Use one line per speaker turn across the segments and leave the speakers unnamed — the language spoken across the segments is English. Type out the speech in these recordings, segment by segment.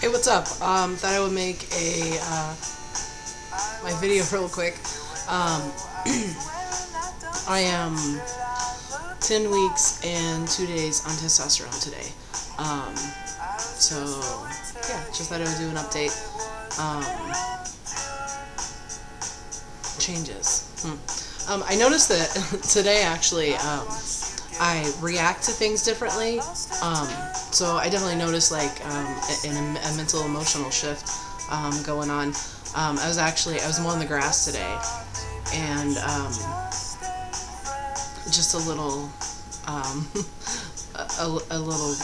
Hey, what's up? Thought I would make a my video real quick. Um, I am 10 weeks and 2 days on testosterone today. Um, so yeah, just thought I would do an update. Um, Changes. I noticed that today actually. I react to things differently. So I definitely noticed like a mental emotional shift going on. I was mowing the grass today, and just a little a little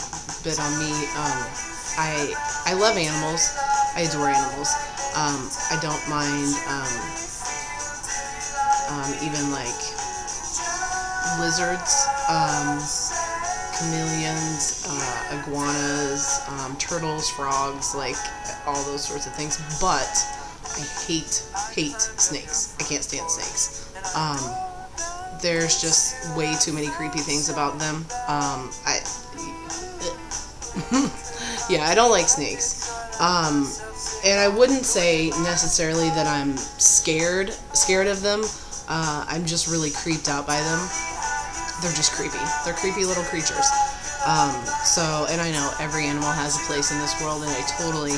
bit on me. I love animals. I adore animals. I don't mind even like lizards, chameleons, iguanas, turtles, frogs, like all those sorts of things. But I hate snakes. I can't stand snakes. There's just way too many creepy things about them. Yeah, I don't like snakes. And I wouldn't say necessarily that I'm scared of them. I'm just really creeped out by them. They're just creepy. They're creepy little creatures. And I know every animal has a place in this world, and I totally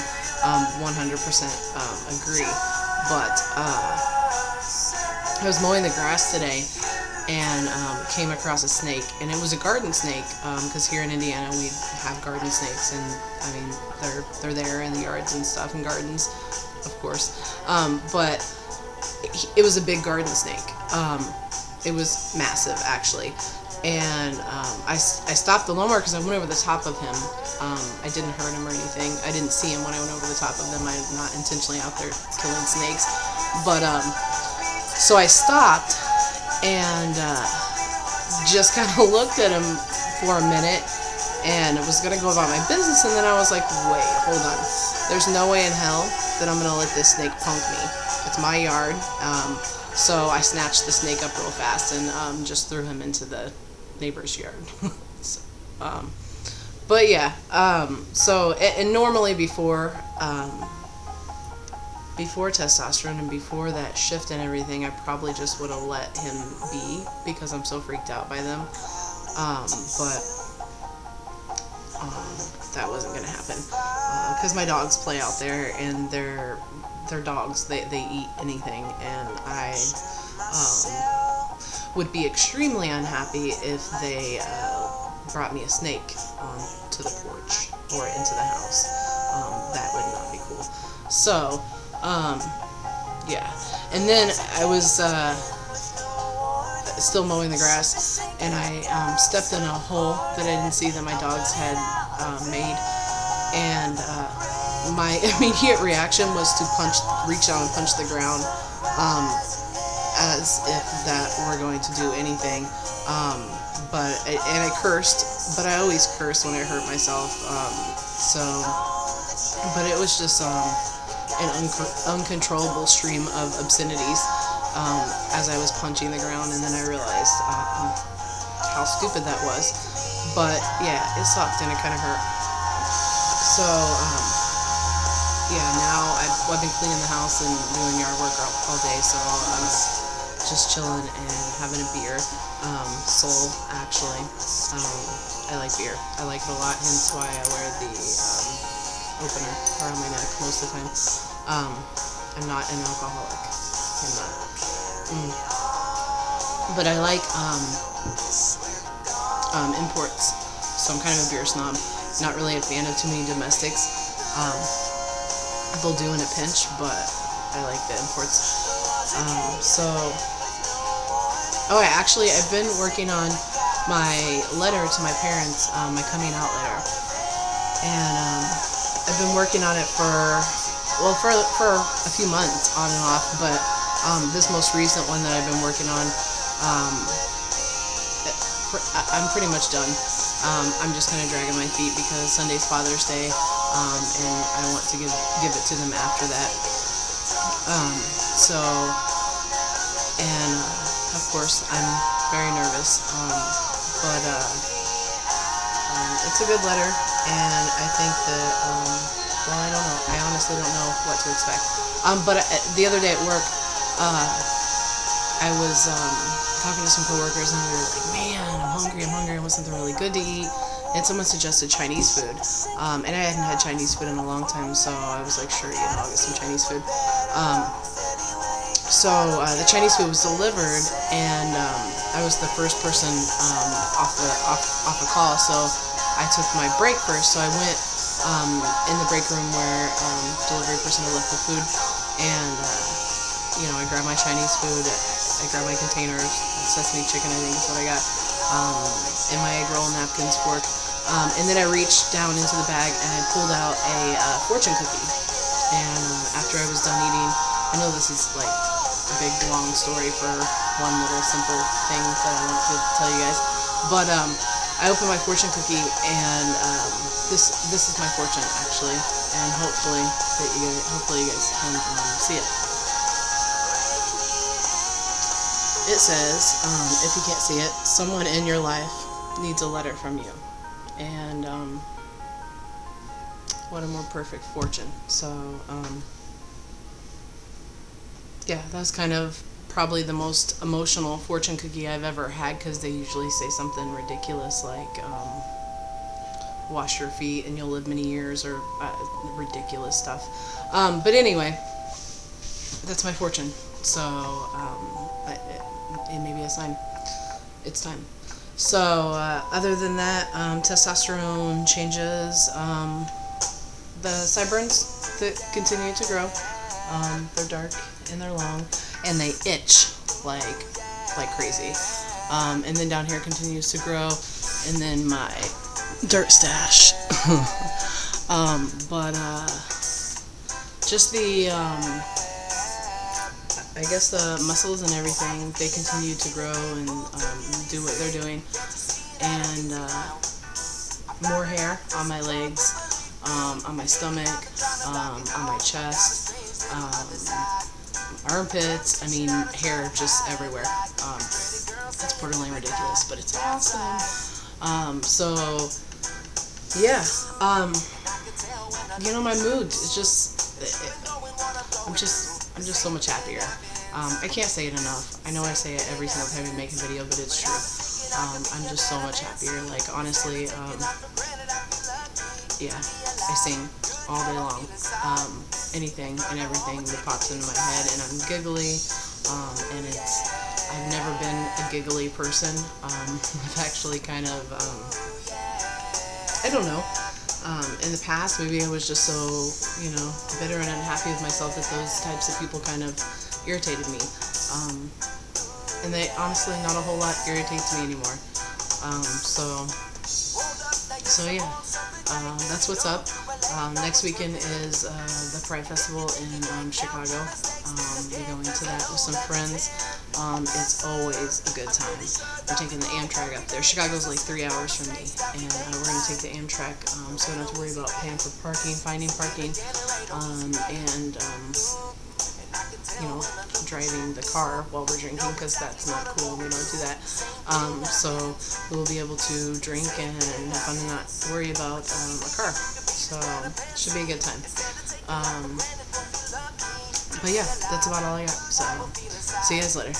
100% agree. But I was mowing the grass today and came across a snake, and it was a garden snake, because here in Indiana we have garden snakes, and I mean they're there in the yards and stuff and gardens, of course. But it was a big garden snake. It was massive, actually. And I stopped the lawnmower because I went over the top of him. I didn't hurt him or anything. I didn't see him when I went over the top of them. I'm not intentionally out there killing snakes. But so I stopped and just kind of looked at him for a minute, and was going to go about my business. And then I was like, wait, hold on. There's no way in hell that I'm going to let this snake punk me. It's my yard. So I snatched the snake up real fast and just threw him into the neighbor's yard. So, but yeah, so and normally before testosterone and before that shift and everything, I probably just would have let him be because I'm so freaked out by them. But that wasn't gonna happen because my dogs play out there, and they're dogs. They eat anything, and I would be extremely unhappy if they brought me a snake to the porch or into the house. That would not be cool. So, yeah. And then I was still mowing the grass, and I stepped in a hole that I didn't see that my dogs had made, and my immediate reaction was to reach out and punch the ground, as if that were going to do anything. And I cursed, but I always curse when I hurt myself. But it was just an uncontrollable stream of obscenities as I was punching the ground, and then I realized how stupid that was. But yeah, it sucked and it kind of hurt. So yeah, now I've been cleaning the house and doing yard work all day, so just chilling and having a beer. Sol, actually. I like beer. I like it a lot, hence why I wear the opener around my neck most of the time. I'm not an alcoholic. I'm not. But I like imports, so I'm kind of a beer snob. Not really a fan of too many domestics. They'll do in a pinch, but I like the imports. I've been working on my letter to my parents, my coming out letter, and I've been working on it for a few months on and off. But this most recent one that I've been working on, I'm pretty much done. I'm just kind of dragging my feet because Sunday's Father's Day, and I want to give it to them after that. Of course, I'm very nervous, but it's a good letter, and I think that Well, I don't know. I honestly don't know what to expect. But the other day at work, I was talking to some coworkers, and we were like, "Man, I'm hungry. I want something really good to eat." And someone suggested Chinese food, and I hadn't had Chinese food in a long time, so I was like, "Sure, I'll get some Chinese food." So the Chinese food was delivered, and I was the first person off the call. So I took my break first. So I went in the break room where delivery person had left the food, and I grabbed my Chinese food. I grabbed my containers, sesame chicken, I think is what I got, and my egg roll, napkins, fork, and then I reached down into the bag and I pulled out a fortune cookie. And after I was done eating, I know this is like a big long story for one little simple thing that I want to tell you guys, but I opened my fortune cookie, and this is my fortune actually, and hopefully you guys can see it. It says, if you can't see it, someone in your life needs a letter from you, and what a more perfect fortune. So yeah, that's kind of probably the most emotional fortune cookie I've ever had, because they usually say something ridiculous like wash your feet and you'll live many years, or ridiculous stuff. But anyway, that's my fortune. So it may be a sign. It's time. So other than that, testosterone changes. The sideburns that continue to grow. They're dark and they're long, and they itch like crazy. And then down here continues to grow, and then my dirt stash. But just the I guess the muscles and everything, they continue to grow and do what they're doing, and more hair on my legs, on my stomach, on my chest, armpits. I mean, hair just everywhere. It's borderline ridiculous, but it's awesome. So yeah, my mood is just, I'm just so much happier. I can't say it enough. I know I say it every single time we make a video, but it's true. I'm just so much happier. Like, honestly, yeah, I sing all day long. Anything and everything that pops into my head, and I'm giggly, and I've never been a giggly person. I've actually kind of, I don't know, in the past, maybe I was just so, bitter and unhappy with myself that those types of people kind of irritated me. And they, honestly, not a whole lot irritates me anymore. So yeah, that's what's up. Next weekend is the Pride Festival in Chicago. We're going to that with some friends. It's always a good time. We're taking the Amtrak up there. Chicago's like 3 hours from me, and we're going to take the Amtrak, so I don't have to worry about paying for parking, finding parking, and driving the car while we're drinking, because that's not cool. We don't do that. So we'll be able to drink and have fun and not worry about a car. So it should be a good time. But yeah, that's about all I got. So see you guys later.